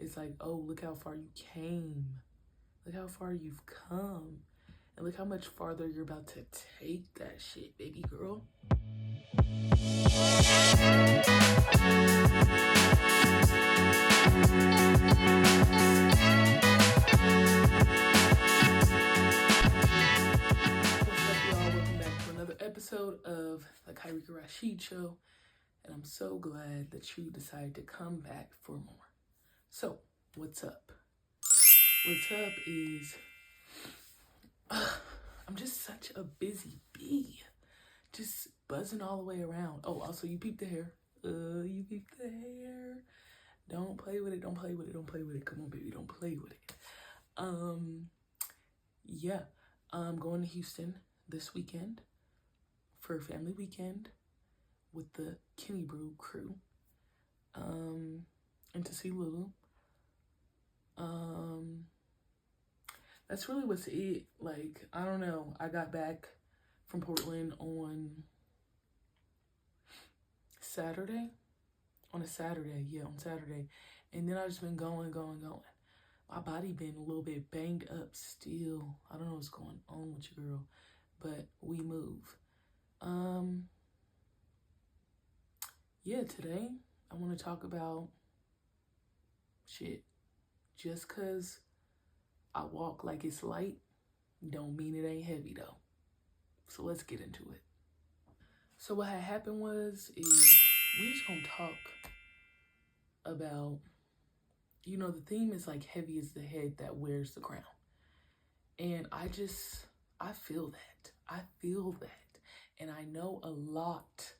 it's like, oh, look how far you came. Look how far you've come. And look how much farther you're about to take that shit, baby girl. Episode of the Kairika Rashid Show, and I'm so glad that you decided to come back for more. So, what's up? What's up is I'm just such a busy bee, just buzzing all the way around. Oh, also you peep the hair. You peep the hair. Don't play with it. Don't play with it. Don't play with it. Come on, baby. Don't play with it. Yeah, I'm going to Houston this weekend for a family weekend with the Kenny Brew crew, and to see Lulu. That's really what's it. Like, I don't know. I got back from Portland on Saturday. On Saturday. And then I've just been going. My body been a little bit banged up still. I don't know what's going on with you, girl, but we move. Yeah, today I want to talk about shit. Just cause I walk like it's light don't mean it ain't heavy though. So let's get into it. So what had happened is we just gonna talk about, the theme is like heavy is the head that wears the crown. And I feel that. And I know a lot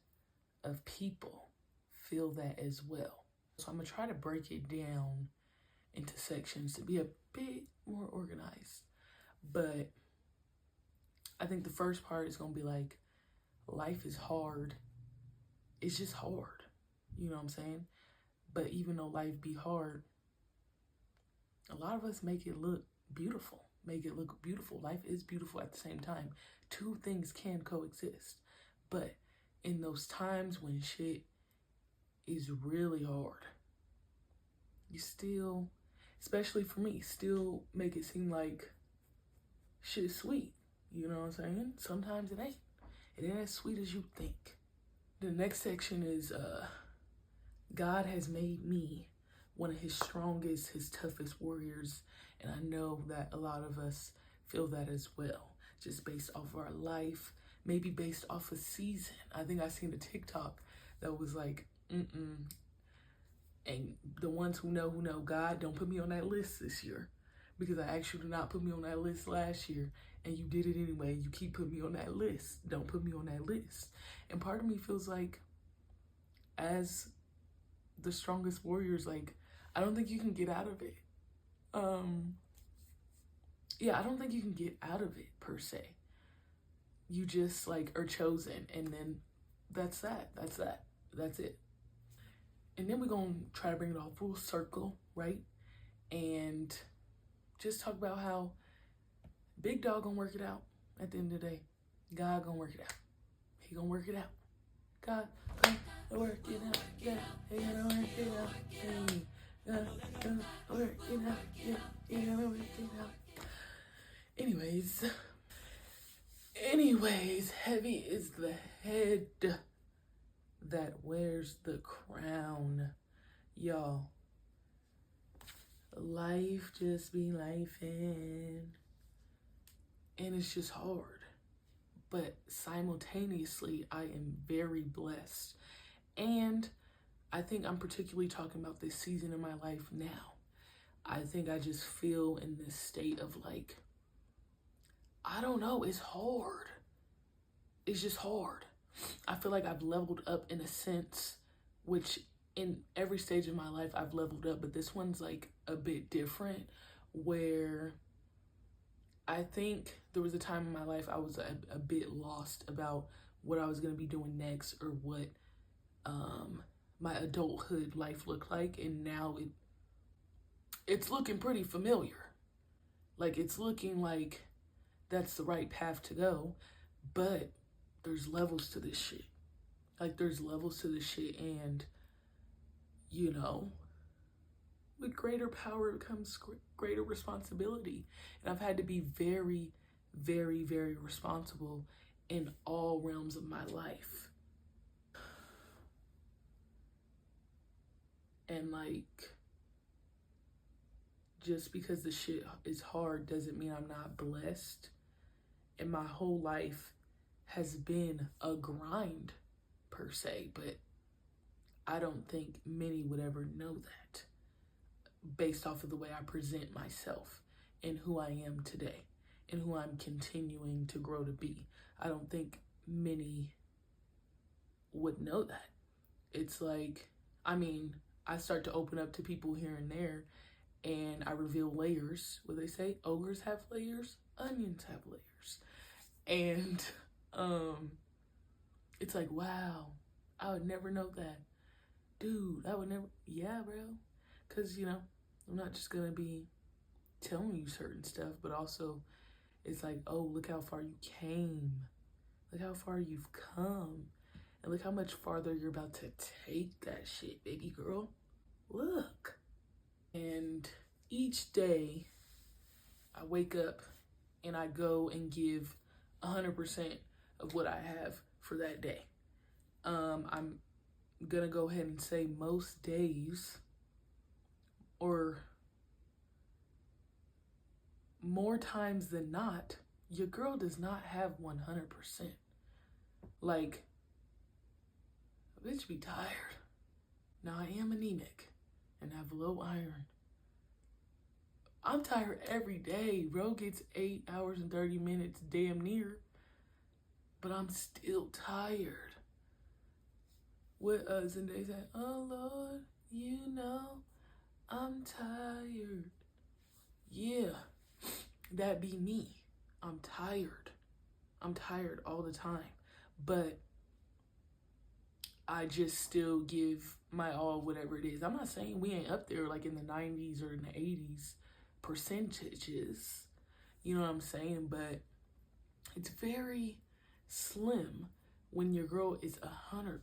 of people feel that as well. So I'm gonna try to break it down into sections to be a bit more organized. But I think the first part is gonna be like, life is hard. It's just hard. You know what I'm saying? But even though life be hard, a lot of us make it look beautiful. Life is beautiful at the same time. Two things can coexist. But in those times when shit is really hard, you still, especially for me, still make it seem like shit is sweet. You know what I'm saying? Sometimes it ain't. It ain't as sweet as you think. The next section is God has made me one of his strongest, his toughest warriors. And I know that a lot of us feel that as well, just based off our life, maybe based off a season. I think I seen a TikTok that was like, and the ones who know, God, don't put me on that list this year, because I asked you to not put me on that list last year, and you did it anyway. You keep putting me on that list. Don't put me on that list. And part of me feels like, as the strongest warriors, like, I don't think you can get out of it. I don't think you can get out of it per se. You just like are chosen, and then that's it. And then we're gonna try to bring it all full circle, right? And just talk about how big dog gonna work it out at the end of the day. God gonna work it out. He gonna work it out. God gonna work it out. Yeah, he gonna work it out. Hey, God gonna work it out. Yeah, he gonna work it out. Anyways, heavy is the head that wears the crown. Y'all, life just be lifing, and it's just hard. But simultaneously, I am very blessed. And I think I'm particularly talking about this season in my life now. I think I just feel in this state of like, I don't know, it's hard. It's just hard. I feel like I've leveled up in a sense, which in every stage of my life I've leveled up, but this one's like a bit different, where I think there was a time in my life I was a bit lost about what I was going to be doing next, or what my adulthood life looked like. And now it's looking pretty familiar. Like, it's looking like that's the right path to go, but there's levels to this shit. And with greater power comes greater responsibility. And I've had to be very, very, very responsible in all realms of my life. And like, just because the shit is hard doesn't mean I'm not blessed. And my whole life has been a grind per se, but I don't think many would ever know that based off of the way I present myself and who I am today and who I'm continuing to grow to be. I don't think many would know that. It's like, I mean, I start to open up to people here and there and I reveal layers. What they say? Ogres have layers, onions have layers. And it's like, wow, I would never know that. Dude, I would never, yeah, bro. Because, you know, I'm not just going to be telling you certain stuff, but also it's like, oh, look how far you came. Look how far you've come. And look how much farther you're about to take that shit, baby girl. Look. And each day I wake up and I go and give 100% of what I have for that day. I'm gonna go ahead and say most days, or more times than not, your girl does not have 100%. Like, bitch be tired. Now I am anemic and have low iron. I'm tired every day. Bro gets 8 hours and 30 minutes damn near, but I'm still tired. What Zendaya said, oh Lord, you know I'm tired. Yeah, that be me. I'm tired. I'm tired all the time. But I just still give my all, whatever it is. I'm not saying we ain't up there like in the 90s or in the 80s percentages. You know what I'm saying? But it's very slim when your girl is 100%.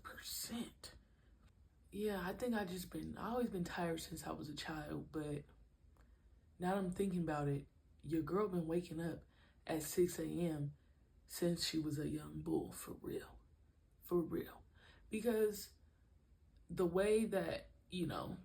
Yeah, I think I always been tired since I was a child, but now that I'm thinking about it, your girl been waking up at 6 a.m. since she was a young bull, for real. For real. Because the way that, you know,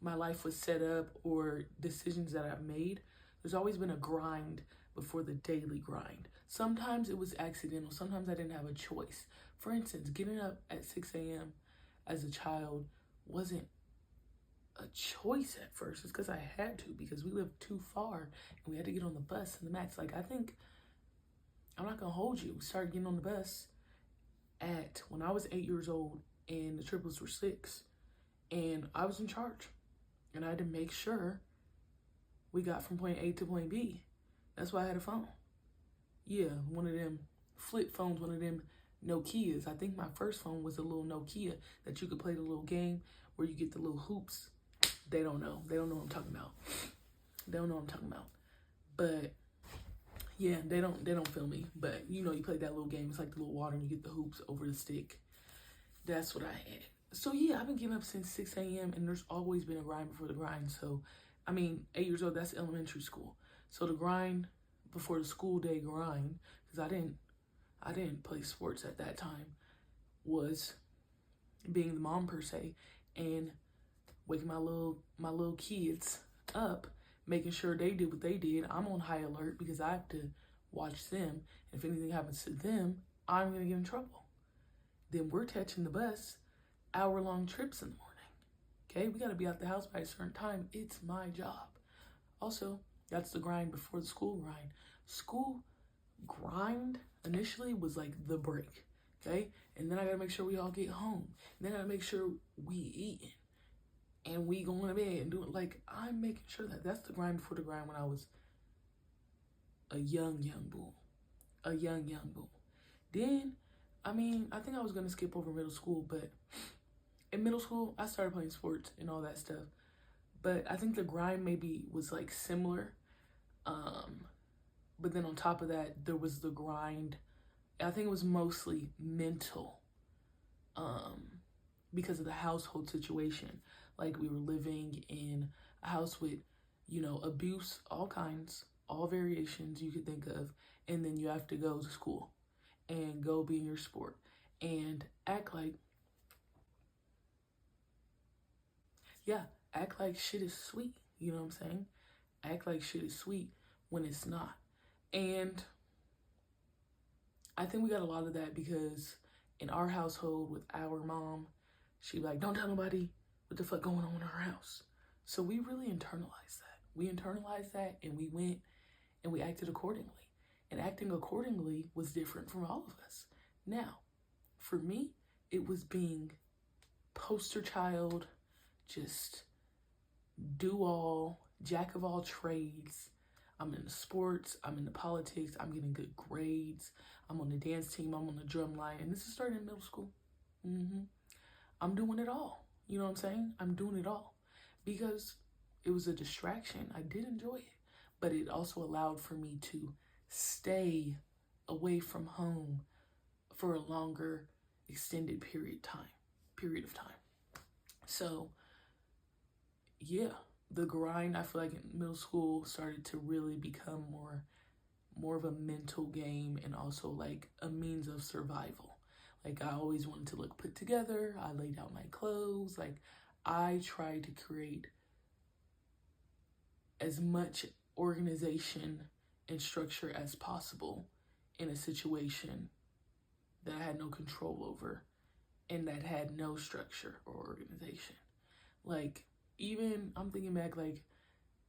my life was set up or decisions that I've made, there's always been a grind before the daily grind. Sometimes it was accidental. Sometimes I didn't have a choice. For instance, getting up at 6 a.m. as a child wasn't a choice at first. It's because I had to, because we lived too far and we had to get on the bus and the max. Like, I think, I'm not going to hold you. We started getting on the bus when I was 8 years old and the triplets were 6, and I was in charge and I had to make sure we got from point A to point B. That's why I had a phone. Yeah, one of them flip phones, one of them Nokias. I think my first phone was a little Nokia that you could play the little game where you get the little hoops. They don't know. They don't know what I'm talking about. They don't know what I'm talking about. But yeah, they don't feel me. But you know, you play that little game. It's like the little water and you get the hoops over the stick. That's what I had. So yeah, I've been getting up since 6 a.m. and there's always been a grind before the grind. So, I mean, 8 years old, that's elementary school. So the grind before the school day grind, because I didn't play sports at that time, was being the mom per se and waking my little kids up, making sure they did what they did. I'm on high alert because I have to watch them. If anything happens to them, I'm gonna get in trouble. Then we're catching the bus, hour-long trips in the morning. Okay, we gotta be out the house by a certain time. It's my job. Also, that's the grind before the school grind. School grind initially was like the break, okay? And then I gotta make sure we all get home. And then I gotta make sure we eating. And we going to bed and doing, like, I'm making sure that's the grind before the grind when I was a young bull. A young bull. Then, I mean, I think I was gonna skip over middle school, but in middle school, I started playing sports and all that stuff. But I think the grind maybe was like similar. But then on top of that, there was the grind. I think it was mostly mental, because of the household situation. like we were living in a house with, you know, abuse, all kinds, all variations you could think of. And then you have to go to school and go be in your sport and act like, yeah, act like shit is sweet. You know what I'm saying? Act like shit is sweet when it's not. And I think we got a lot of that because in our household with our mom, she'd be like, don't tell nobody what the fuck going on in our house. So we really internalized that. We internalized that and we went and we acted accordingly. And acting accordingly was different from all of us. Now, for me, it was being poster child, just do all, jack of all trades. I'm in the sports, I'm in the politics, I'm getting good grades, I'm on the dance team, I'm on the drum line, and this is starting in middle school. I'm doing it all. You know what I'm saying? I'm doing it all because it was a distraction. I did enjoy it, but it also allowed for me to stay away from home for a longer extended period of time. So yeah, the grind, I feel like in middle school started to really become more of a mental game and also like a means of survival. Like I always wanted to look put together. I laid out my clothes. Like I tried to create as much organization and structure as possible in a situation that I had no control over and that had no structure or organization. Like even I'm thinking back, like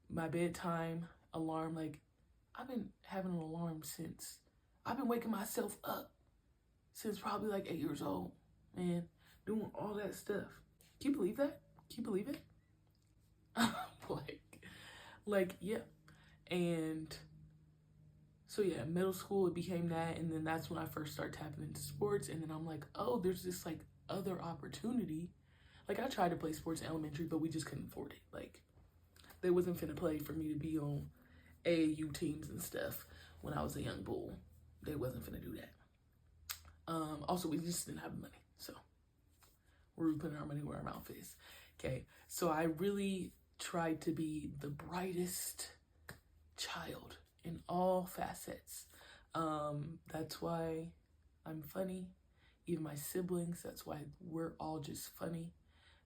my bedtime alarm, like I've been having an alarm since I've been waking myself up since probably like 8 years old, man, doing all that stuff. Can you believe that? Can you believe it? like, yeah. And so yeah, middle school, it became that. And then that's when I first started tapping into sports. And then I'm like, oh, there's this like other opportunity. Like I tried to play sports in elementary, but we just couldn't afford it. Like they wasn't finna play for me to be on AAU teams and stuff when I was a young bull. They wasn't finna do that. Also, we just didn't have money. So we're putting our money where our mouth is. Okay. So I really tried to be the brightest child in all facets. That's why I'm funny. Even my siblings, that's why we're all just funny,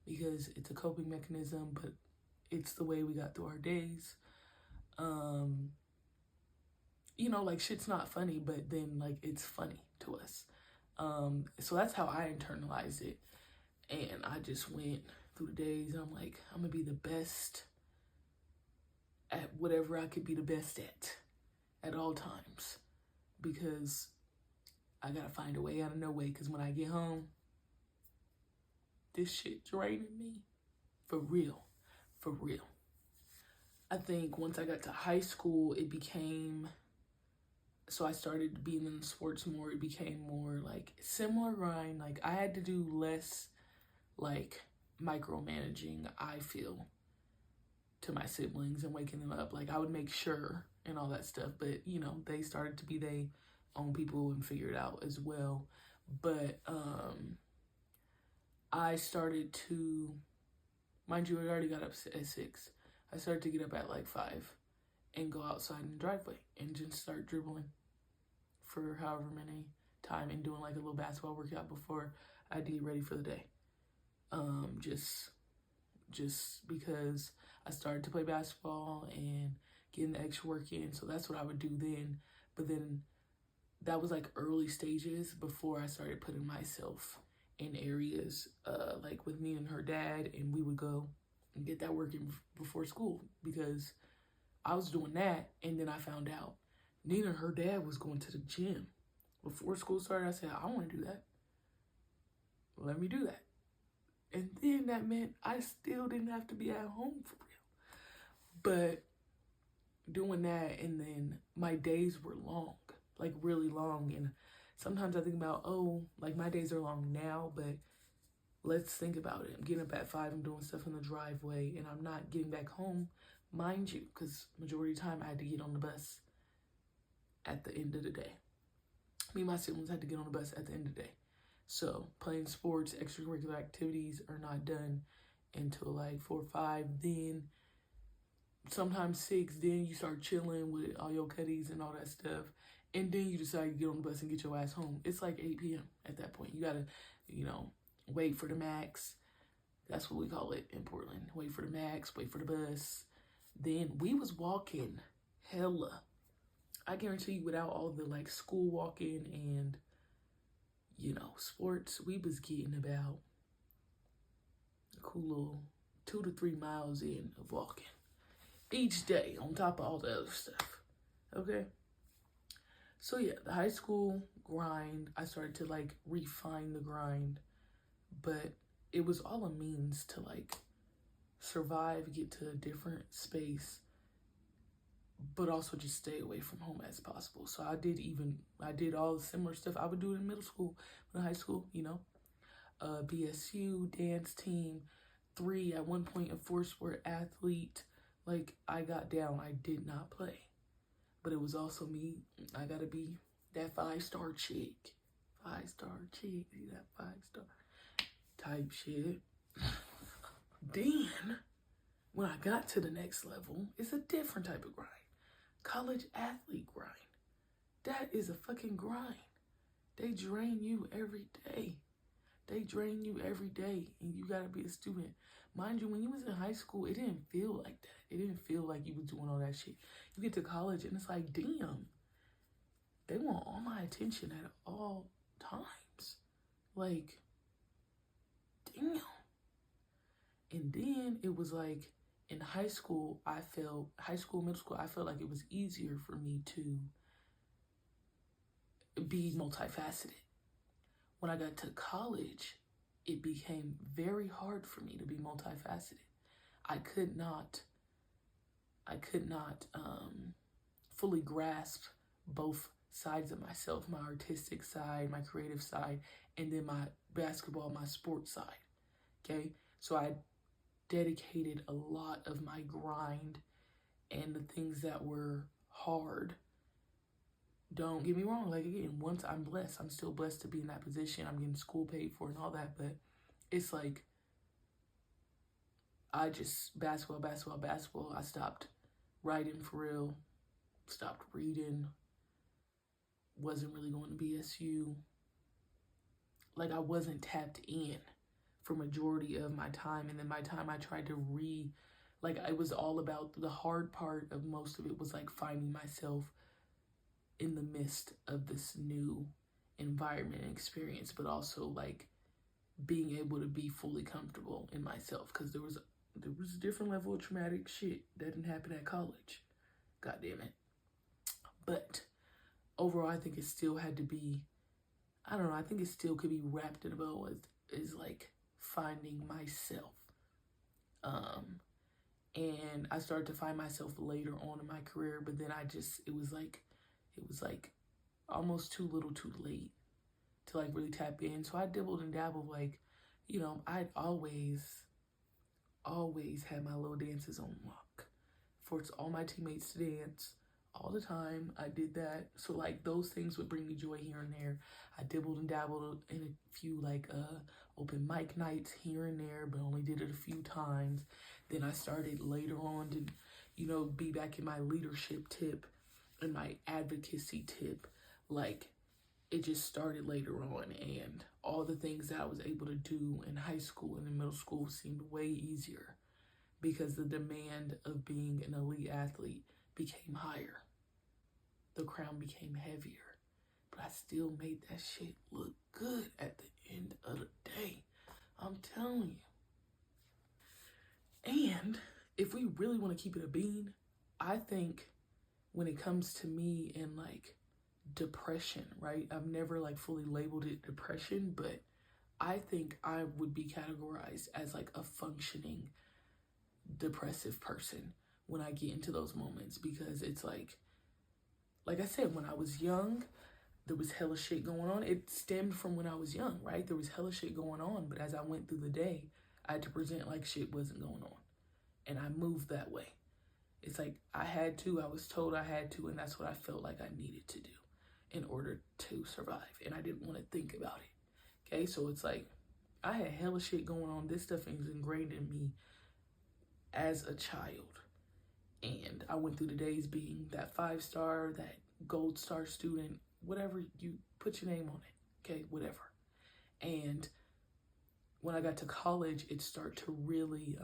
because it's a coping mechanism, but it's the way we got through our days. You know, like shit's not funny, but then like it's funny to us. So that's how I internalized it. And I just went through the days and I'm like, I'm gonna be the best at whatever I could be the best at all times, because I gotta find a way out of no way, because when I get home, this shit draining me. For real. For real. I think once I got to high school, it became, so I started being in sports more. It became more like similar grind. Like I had to do less like micromanaging, I feel, to my siblings and waking them up. Like I would make sure and all that stuff, but you know, they started to be their own people and figure it out as well. But I started to, mind you, I already got up at 6. I started to get up at like 5 and go outside in the driveway and just start dribbling for however many time and doing like a little basketball workout before I had to get ready for the day. Just because I started to play basketball and getting the extra work in. So that's what I would do then. But then that was like early stages before I started putting myself in areas like with Nina and her dad, and we would go and get that work in before school, because I was doing that. And then I found out Nina and her dad was going to the gym before school started. I said, I want to do that. Let me do that. And then that meant I still didn't have to be at home for real. But doing that, and then my days were long, like really long. And sometimes I think about, oh, like my days are long now, but let's think about it. I'm getting up at 5, I'm doing stuff in the driveway, and I'm not getting back home, mind you, because majority of the time I had to get on the bus at the end of the day. Me and my siblings had to get on the bus at the end of the day. So playing sports, extracurricular activities are not done until like 4 or 5. Then sometimes 6. Then you start chilling with all your cutties and all that stuff. And then you decide to get on the bus and get your ass home. It's like 8 p.m. at that point. You gotta, wait for the max. That's what we call it in Portland. Wait for the max, wait for the bus. Then we was walking hella. I guarantee you, without all the like school walking and, sports, we was getting about a cool little 2 to 3 miles in of walking each day on top of all the other stuff. Okay? So yeah, the high school grind, I started to like refine the grind, but it was all a means to like survive, get to a different space, but also just stay away from home as possible. So I did all the similar stuff I would do in middle school, in high school, BSU, dance team, 3, at one point a 4-sport athlete. Like, I got down, I did not play. But it was also me, I gotta be that 5-star chick. 5-star chick, that 5-star type shit. Then, when I got to the next level, it's a different type of grind. College athlete grind. That is a fucking grind. They drain you every day. They drain you every day, and you gotta be a student. Mind you, when you was in high school, it didn't feel like that. It didn't feel like you was doing all that shit. You get to college, and it's like, damn, they want all my attention at all times. Like, damn. And then it was like, in high school, middle school, I felt like it was easier for me to be multifaceted. When I got to college, it became very hard for me to be multifaceted. I could not fully grasp both sides of myself, my artistic side, my creative side, and then my basketball, my sports side. Okay? So I dedicated a lot of my grind and the things that were hard. Don't get me wrong, like, again, once I'm blessed, I'm still blessed to be in that position. I'm getting school paid for and all that, but it's like, I just, basketball. I stopped writing for real, stopped reading, wasn't really going to BSU. Like, I wasn't tapped in for majority of my time, and then my time I tried to it was all about, the hard part of most of it was like finding myself in the midst of this new environment and experience, but also like being able to be fully comfortable in myself, because there was a different level of traumatic shit that didn't happen at college. God damn it. But overall, I think it still had to be, I don't know, I think it still could be wrapped in a bow as like finding myself. And I started to find myself later on in my career, but then it was like almost too little too late to like really tap in. So I dibbled and dabbled, like, I'd always had my little dances on lock. Forced all my teammates to dance all the time. I did that. So like those things would bring me joy here and there. I dibbled and dabbled in a few like open mic nights here and there, but only did it a few times. Then I started later on to, be back in my leadership tip and my advocacy tip. Like, it just started later on, and all the things that I was able to do in high school and in middle school seemed way easier because the demand of being an elite athlete became higher. The crown became heavier, but I still made that shit look good at the end of the day. I'm telling you. And if we really want to keep it a bean, I think when it comes to me and like depression, right? I've never like fully labeled it depression, but I think I would be categorized as like a functioning depressive person when I get into those moments, because it's like I said, when I was young, there was hella shit going on. It stemmed from when I was young, right? There was hella shit going on, but as I went through the day, I had to present like shit wasn't going on. And I moved that way. It's like I was told I had to, and that's what I felt like I needed to do in order to survive. And I didn't want to think about it. Okay, so it's like I had hella shit going on. This stuff is ingrained in me as a child. And I went through the days being that 5-star, that gold star student, whatever, you put your name on it, okay, whatever. And when I got to college, it started to really,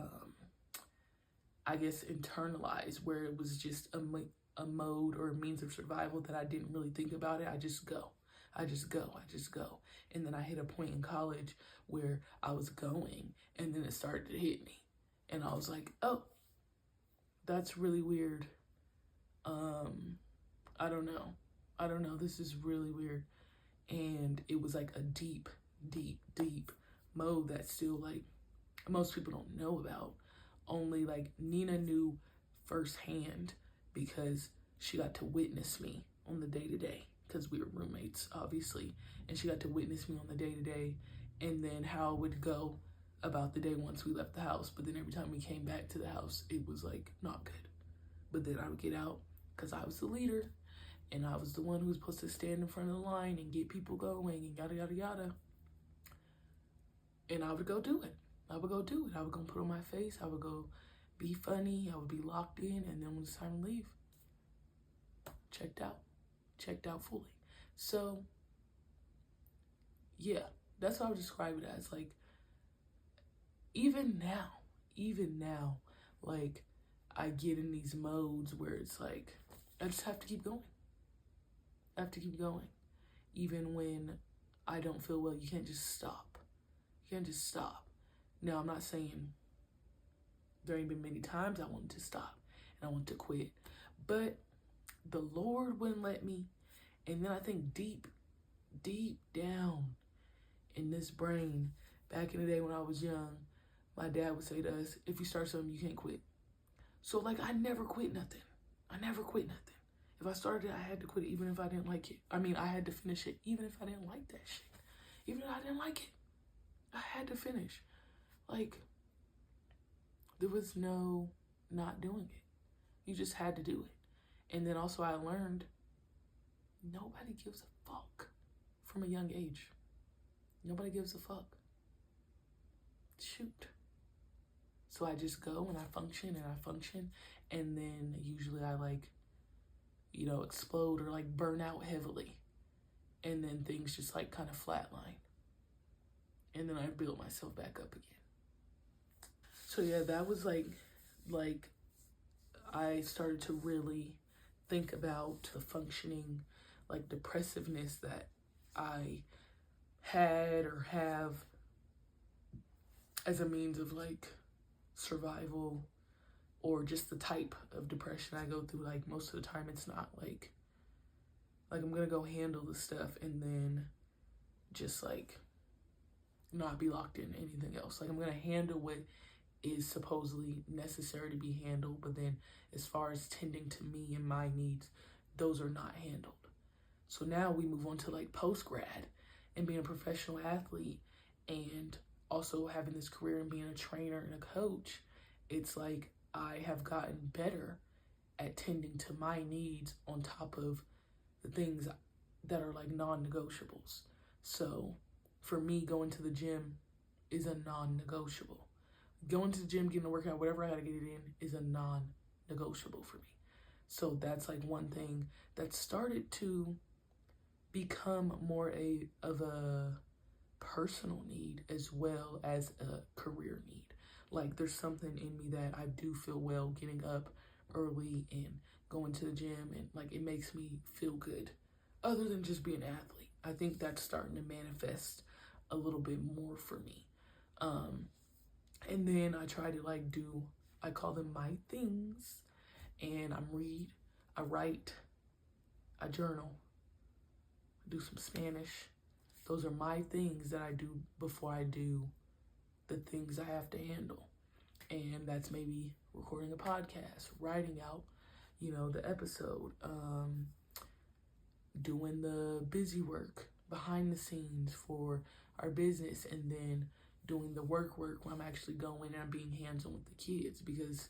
I guess, internalize, where it was just a mode or a means of survival that I didn't really think about it. I just go. And then I hit a point in college where I was going, and then it started to hit me. And I was like, oh, that's really weird. I don't know. This is really weird. And it was like a deep mode that still, like, most people don't know about. Only, like, Nina knew firsthand because she got to witness me on the day-to-day, because we were roommates, obviously. And she got to witness me on the day-to-day, and then how it would go about the day once we left the house. But then every time we came back to the house, it was, like, not good. But then I would get out because I was the leader, and I was the one who was supposed to stand in front of the line and get people going and yada, yada, yada. And I would go do it. I would go put on my face. I would go be funny. I would be locked in. And then when it's time to leave, checked out fully. So, yeah, that's how I would describe it as. Like, even now, like, I get in these modes where it's like, I just have to keep going. Even when I don't feel well, you can't just stop. Now, I'm not saying there ain't been many times I wanted to stop and I wanted to quit, but the Lord wouldn't let me. And then I think deep down in this brain, back in the day when I was young, my dad would say to us, if you start something, you can't quit. So, like, I never quit nothing. If I started it, I had to quit it, even if I didn't like it. I mean, I had to finish it, even if I didn't like that shit. Even if I didn't like it, I had to finish. Like, there was no not doing it. You just had to do it. And then also I learned nobody gives a fuck from a young age. Nobody gives a fuck. Shoot. So I just go and I function, and then usually I, like, you know, explode or, like, burn out heavily. And then things just, like, kind of flatline. And then I build myself back up again. So yeah, that was like I started to really think about the functioning, like, depressiveness that I had or have as a means of, like, survival, or just the type of depression I go through. Like, most of the time it's not like I'm gonna go handle the stuff and then just, like, not be locked in anything else. Like, I'm gonna handle what is supposedly necessary to be handled, but then as far as tending to me and my needs, those are not handled. So now we move on to, like, post-grad and being a professional athlete, and also having this career and being a trainer and a coach. It's like I have gotten better at tending to my needs on top of the things that are, like, non-negotiables. So for me, going to the gym is a non-negotiable. Going to the gym, getting a workout, whatever I gotta get it in, is a non-negotiable for me. So that's, like, one thing that started to become more of a personal need as well as a career need. Like, there's something in me that I do feel well getting up early and going to the gym, and, like, it makes me feel good. Other than just being an athlete, I think that's starting to manifest a little bit more for me. And then I try to, like, I call them my things, and I write, I journal, I do some Spanish. Those are my things that I do before I do the things I have to handle. And that's maybe recording a podcast, writing out, you know, the episode, doing the busy work behind the scenes for our business, and then doing the work where I'm actually going and I'm being hands-on with the kids, because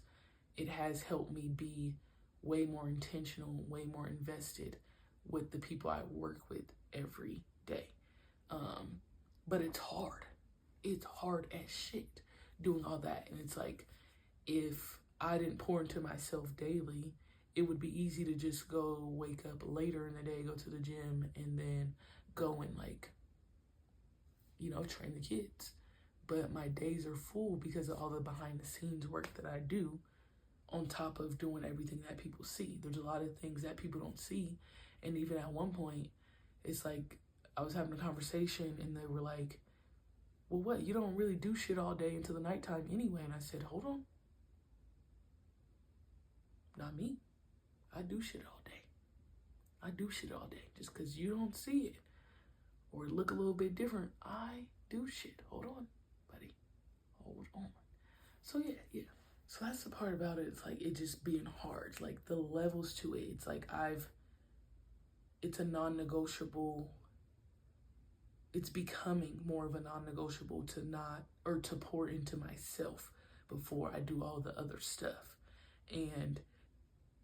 it has helped me be way more intentional, way more invested with the people I work with every day. But it's hard. it's hard as shit doing all that. And it's like, if I didn't pour into myself daily, it would be easy to just go wake up later in the day, go to the gym, and then go and like, train the kids. But my days are full because of all the behind the scenes work that I do on top of doing everything that people see. There's a lot of things that people don't see. And even at one point, it's like I was having a conversation and they were like, well, what? You don't really do shit all day until the nighttime anyway. And I said, hold on. Not me. I do shit all day. I do shit all day. Just because you don't see it or look a little bit different, I do shit. Hold on, buddy. Hold on. So yeah. So that's the part about it. It's like it just being hard. Like the levels to it. It's like it's a non-negotiable. It's becoming more of a non-negotiable to pour into myself before I do all the other stuff. And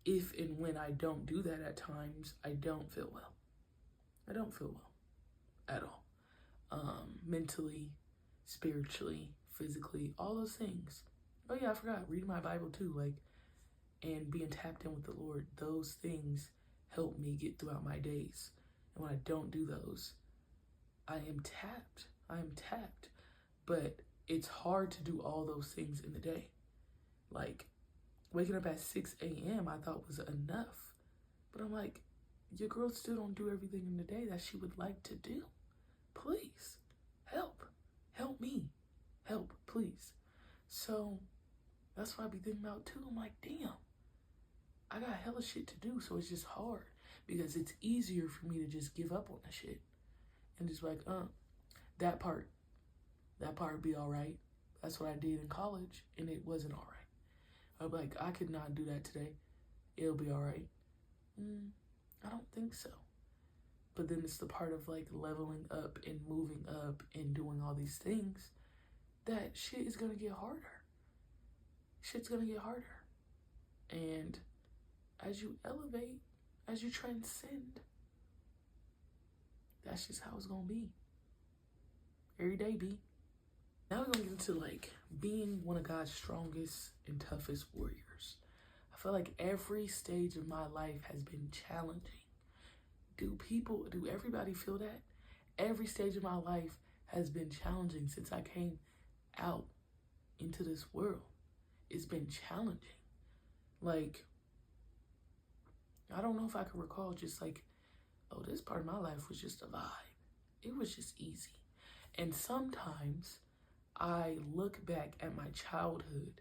if and when I don't do that at times, I don't feel well. I don't feel well at all. Mentally, spiritually, physically, all those things. Oh yeah, I forgot, reading my Bible too, and being tapped in with the Lord. Those things help me get throughout my days. And when I don't do those, I am tapped. But it's hard to do all those things in the day. Like, waking up at 6 a.m. I thought was enough. But I'm like, your girl still don't do everything in the day that she would like to do. Please, help me, help, please. So that's what I be thinking about too. I'm like, damn, I got hella shit to do, so it's just hard because it's easier for me to just give up on the shit and just like, that part be all right. That's what I did in college, and it wasn't all right. I'm like, I could not do that today. It'll be all right. I don't think so. But then it's the part of like leveling up and moving up and doing all these things that shit is gonna get harder. Shit's gonna get harder. And as you elevate, as you transcend, that's just how it's gonna be. Every day be. Now we're gonna get into like being one of God's strongest and toughest warriors. I feel like every stage of my life has been challenging. Do everybody feel that? Every stage of my life has been challenging since I came out into this world. It's been challenging. Like, I don't know if I can recall just like, oh, this part of my life was just a vibe. It was just easy. And sometimes I look back at my childhood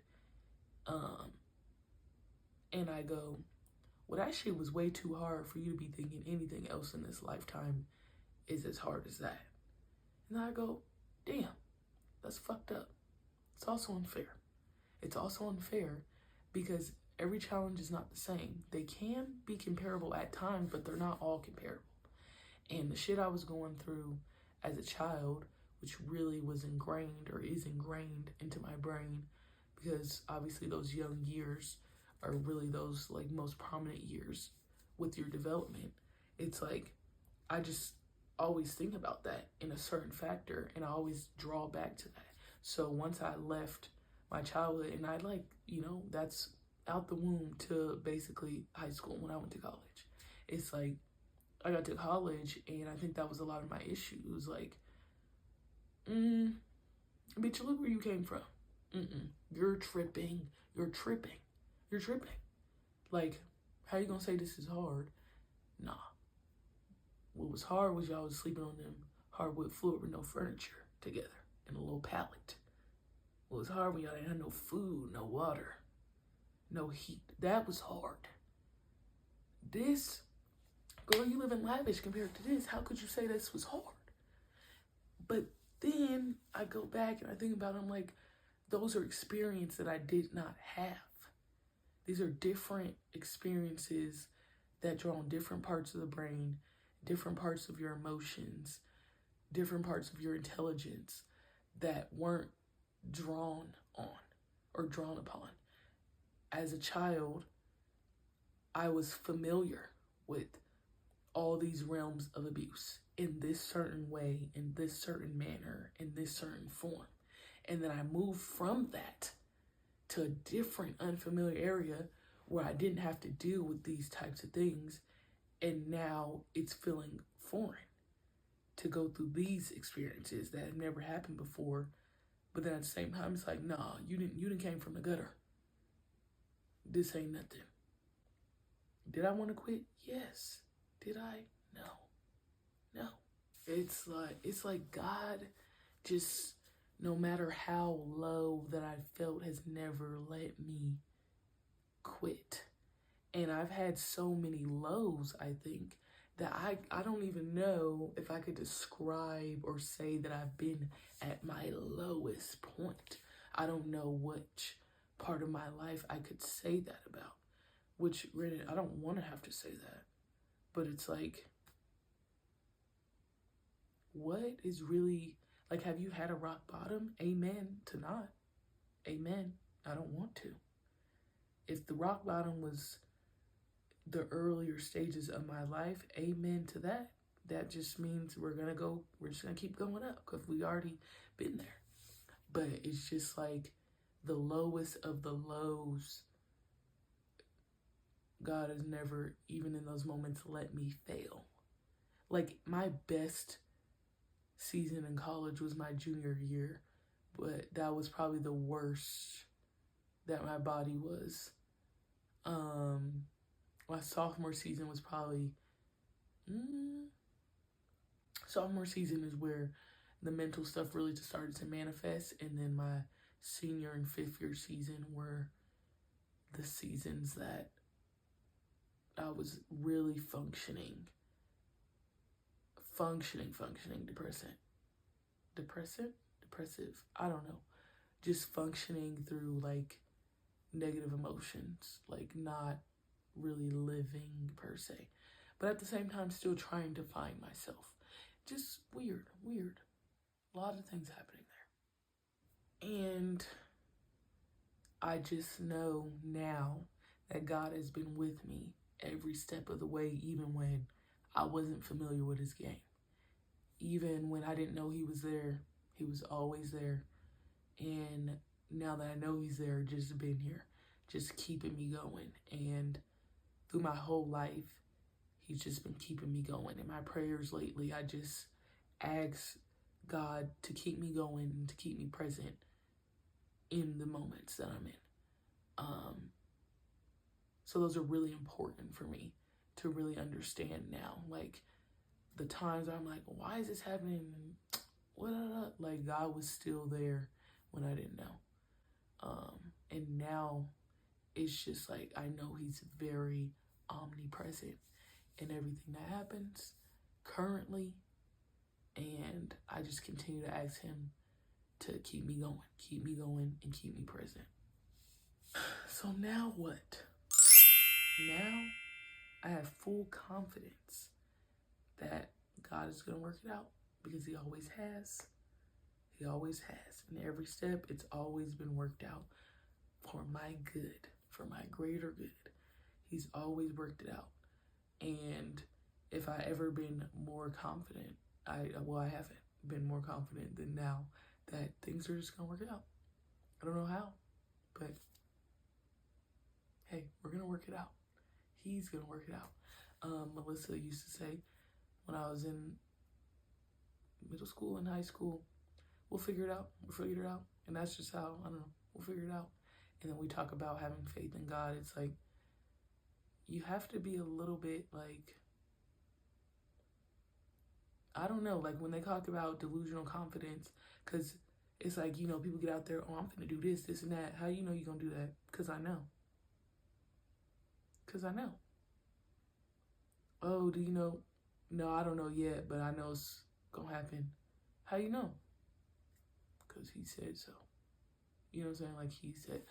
and I go, well, that shit was way too hard for you to be thinking anything else in this lifetime is as hard as that. And I go, damn, that's fucked up. It's also unfair. It's also unfair because every challenge is not the same. They can be comparable at times, but they're not all comparable. And the shit I was going through as a child, which really was ingrained or is ingrained into my brain, because obviously those young years are really those like most prominent years with your development. It's like, I just always think about that in a certain factor and I always draw back to that. So once I left my childhood and I that's out the womb to basically high school when I went to college. It's like, I got to college and I think that was a lot of my issue. It was like, bitch, look where you came from. You're tripping. Like, how you gonna say this is hard? Nah. What was hard was y'all was sleeping on them hardwood floor with no furniture together and a little pallet. What was hard when y'all didn't have no food, no water, no heat. That was hard. This, girl, you live in lavish compared to this. How could you say this was hard? But then I go back and I think about it, I'm like, those are experiences that I did not have. These are different experiences that draw on different parts of the brain, different parts of your emotions, different parts of your intelligence that weren't drawn on or drawn upon. As a child, I was familiar with all these realms of abuse in this certain way, in this certain manner, in this certain form. And then I moved from that to a different unfamiliar area where I didn't have to deal with these types of things. And now it's feeling foreign to go through these experiences that have never happened before. But then at the same time, it's like, nah, you didn't came from the gutter. This ain't nothing. Did I want to quit? Yes. Did I? No. It's like God just, no matter how low that I felt, has never let me quit. And I've had so many lows, I think, that I don't even know if I could describe or say that I've been at my lowest point. I don't know which part of my life I could say that about. Which, really, I don't want to have to say that. But it's like, what is really, like, have you had a rock bottom? Amen to not. Amen. I don't want to. If the rock bottom was the earlier stages of my life, amen to that. That just means we're just gonna keep going up because we already been there. But it's just like the lowest of the lows. God has never, even in those moments, let me fail. Like, my best season in college was my junior year, but that was probably the worst that my body was. My sophomore season was probably, sophomore season is where the mental stuff really just started to manifest. And then my senior and fifth year season were the seasons that I was really functioning, depressive, I don't know, just functioning through like negative emotions, like not really living per se, but at the same time still trying to find myself. Just weird, a lot of things happening there. And I just know now that God has been with me every step of the way, even when I wasn't familiar with his game. Even when I didn't know he was there, he was always there. And now that I know he's there, just been here, just keeping me going. And through my whole life, he's just been keeping me going. In my prayers lately, I just ask God to keep me going and to keep me present in the moments that I'm in. So those are really important for me to really understand now. Like, the times I'm like, why is this happening? Like, God was still there when I didn't know. And now it's just like, I know he's very omnipresent in everything that happens currently. And I just continue to ask him to keep me going, and keep me present. So now what? Now I have full confidence that God is going to work it out, because he always has. He always has. In every step, it's always been worked out for my good, for my greater good. He's always worked it out. And if I ever been more confident, I haven't been more confident than now that things are just going to work it out. I don't know how, but hey, we're going to work it out. He's going to work it out. Melissa used to say, when I was in middle school and high school, we'll figure it out. And that's just how, I don't know, we'll figure it out. And then we talk about having faith in God. It's like, you have to be a little bit like, I don't know, like when they talk about delusional confidence, because it's like, you know, people get out there, oh, I'm going to do this and that. How do you know you're going to do that? Because I know. Oh, do you know? No, I don't know yet, but I know it's going to happen. How you know? Because he said so. You know what I'm saying? Like he said.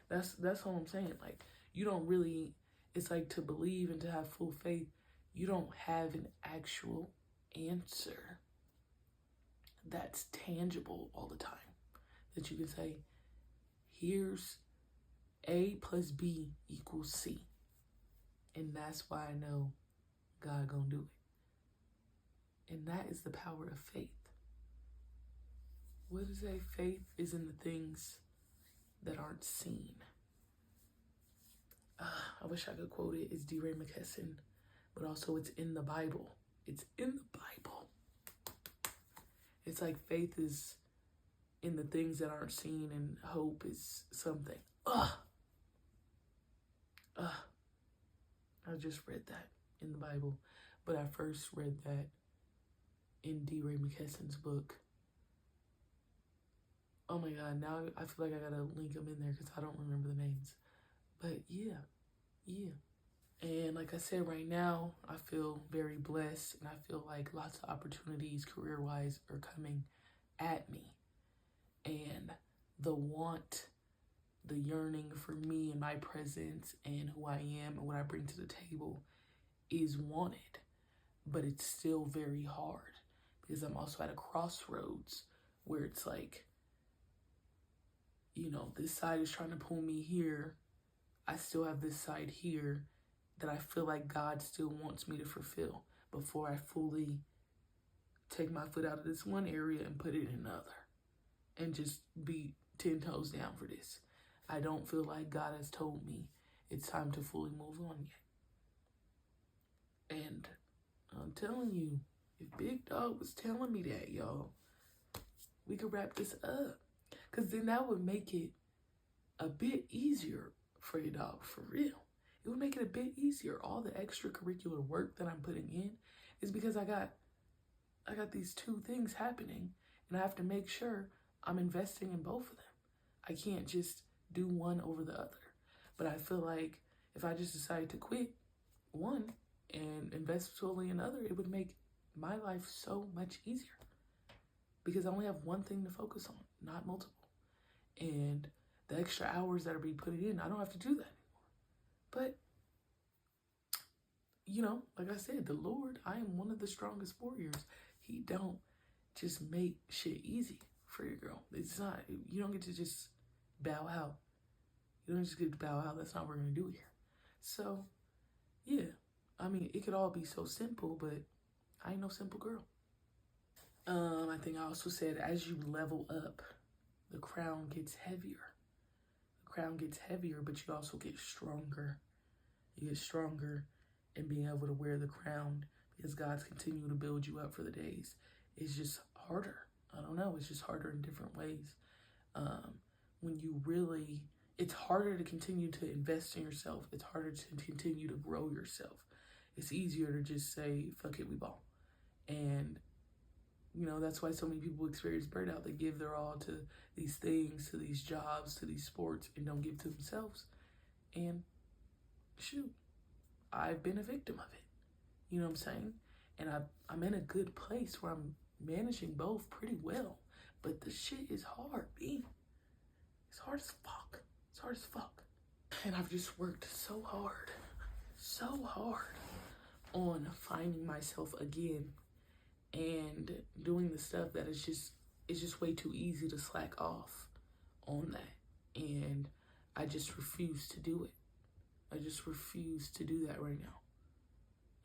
That's all I'm saying. Like, you don't really, it's like, to believe and to have full faith, you don't have an actual answer that's tangible all the time. That you can say, here's A plus B equals C. And that's why I know God gonna do it. And that is the power of faith. What is a faith is in the things that aren't seen. I wish I could quote it. It's DeRay McKesson, but also it's in the Bible. It's in the Bible. It's like faith is in the things that aren't seen, and hope is something. I just read that in the Bible, but I first read that in DeRay McKesson's book. Oh my God, now I feel like I gotta link them in there because I don't remember the names. But yeah. And like I said, right now, I feel very blessed, and I feel like lots of opportunities career-wise are coming at me. And the want, the yearning for me and my presence and who I am and what I bring to the table is wanted. But it's still very hard because I'm also at a crossroads where it's like, you know, this side is trying to pull me here. I still have this side here that I feel like God still wants me to fulfill before I fully take my foot out of this one area and put it in another and just be 10 toes down for this. I don't feel like God has told me it's time to fully move on yet. And I'm telling you, if Big Dog was telling me that, y'all, we could wrap this up. Because then that would make it a bit easier for you, dog, for real. It would make it a bit easier. All the extracurricular work that I'm putting in is because I got these two things happening, and I have to make sure I'm investing in both of them. I can't just do one over the other. But I feel like if I just decide to quit one and invest solely in another, it would make my life so much easier because I only have one thing to focus on, not multiple. And the extra hours that are being put in, I don't have to do that anymore. But, you know, like I said, the Lord, I am one of the strongest warriors. He don't just make shit easy for your girl. It's not, you don't get to just bow out. You don't just get to bow out. That's not what we're going to do here. So, yeah. I mean, it could all be so simple, but I ain't no simple girl. I think I also said as you level up, the crown gets heavier. The crown gets heavier, but you also get stronger. You get stronger in being able to wear the crown because God's continuing to build you up for the days. It's just harder. I don't know. It's just harder in different ways. When you really, it's harder to continue to invest in yourself. It's harder to continue to grow yourself. It's easier to just say, fuck it, we ball. And, you know, that's why so many people experience burnout. They give their all to these things, to these jobs, to these sports, and don't give to themselves. And shoot, I've been a victim of it. You know what I'm saying? And I'm in a good place where I'm managing both pretty well. But the shit is hard, B. It's hard as fuck. It's hard as fuck. And I've just worked so hard on finding myself again and doing the stuff that is just way too easy to slack off on that. And I just refuse to do it. I just refuse to do that right now.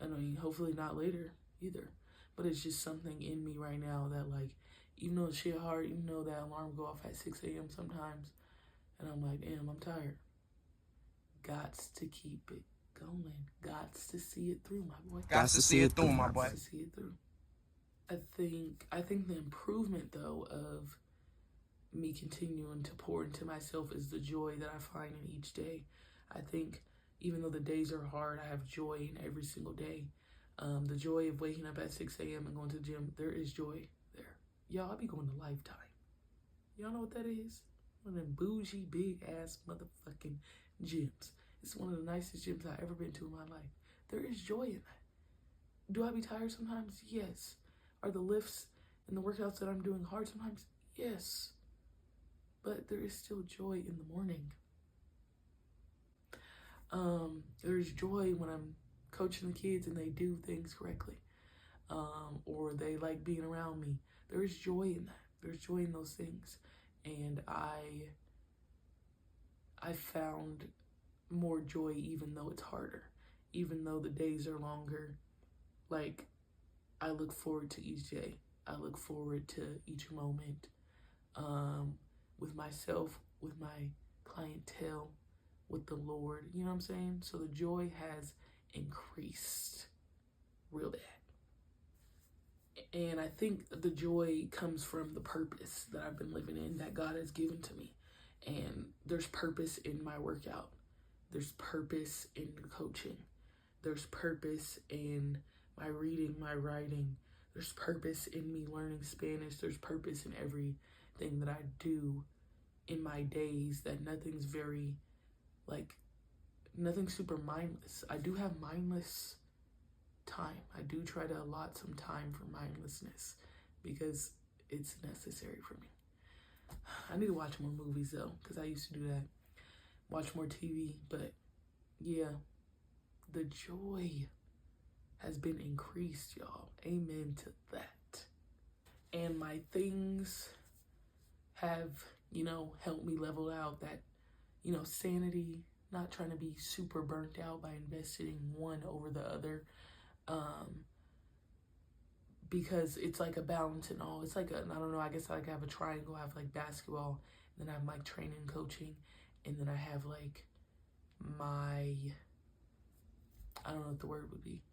I mean, hopefully not later either. But it's just something in me right now that, like, even though it's shit hard, even though that alarm go off at 6 a.m. sometimes, and I'm like, damn, I'm tired. Gots to keep it going. Gots to see it through, my boy. Gots to see it through, my boy. Gots to see it through. I think the improvement, though, of me continuing to pour into myself is the joy that I find in each day. I think even though the days are hard, I have joy in every single day. The joy of waking up at 6 a.m. and going to the gym, there is joy there. Y'all, I be going to Lifetime. Y'all know what that is? One of them bougie, big-ass motherfucking gyms. It's one of the nicest gyms I've ever been to in my life. There is joy in that. Do I be tired sometimes? Yes. Are the lifts and the workouts that I'm doing hard sometimes? Yes. But there is still joy in the morning. There's joy when I'm coaching the kids and they do things correctly. Or they like being around me. There is joy in that. There's joy in those things. And I found more joy even though it's harder. Even though the days are longer. Like, I look forward to each day. I look forward to each moment, with myself, with my clientele, with the Lord. You know what I'm saying? So the joy has increased real bad. And I think the joy comes from the purpose that I've been living in, that God has given to me. And there's purpose in my workout. There's purpose in coaching. There's purpose in my reading, my writing. There's purpose in me learning Spanish. There's purpose in everything that I do in my days, that nothing's super mindless. I do have mindless time. I do try to allot some time for mindlessness because it's necessary for me. I need to watch more movies though, because I used to do that. Watch more TV, but yeah, the joy has been increased, y'all. Amen to that. And my things have, helped me level out that, sanity, not trying to be super burnt out by investing one over the other. Because it's like a balance and all. It's like I don't know, I guess I have a triangle. I have like basketball, and then I have like training and coaching, and then I have like my, I don't know what the word would be.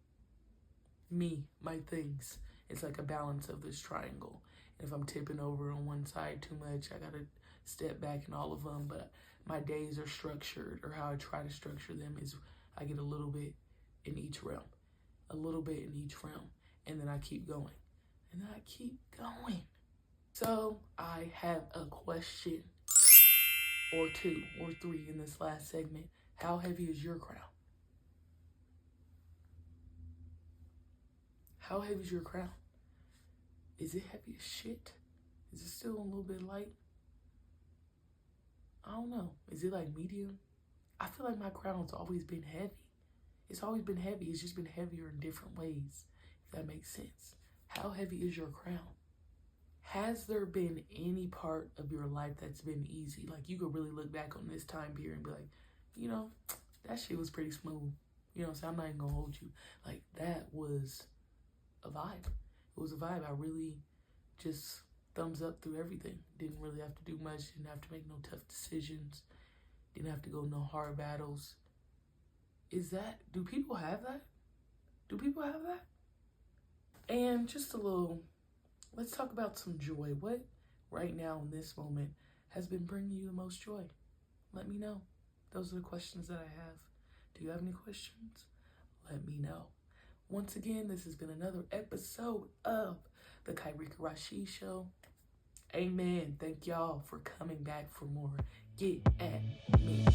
My things. It's like a balance of this triangle. And if I'm tipping over on one side too much, I gotta step back in all of them. But my days are structured, or how I try to structure them is I get a little bit in each realm. A little bit in each realm. And then I keep going. And then I keep going. So I have a question or two or three in this last segment. How heavy is your crown? How heavy is your crown? Is it heavy as shit? Is it still a little bit light? I don't know. Is it like medium? I feel like my crown's always been heavy. It's always been heavy. It's just been heavier in different ways, if that makes sense. How heavy is your crown? Has there been any part of your life that's been easy? Like you could really look back on this time period and be like, that shit was pretty smooth. So I'm not even gonna hold you. Like that was a vibe. It was a vibe. I really just thumbs up through everything. Didn't really have to do much. Didn't have to make no tough decisions. Didn't have to go no hard battles. Do people have that? Do people have that? And just a little, let's talk about some joy. What right now in this moment has been bringing you the most joy? Let me know. Those are the questions that I have. Do you have any questions? Let me know. Once again, this has been another episode of the Kyrika Rashid Show. Amen. Thank y'all for coming back for more. Get at me.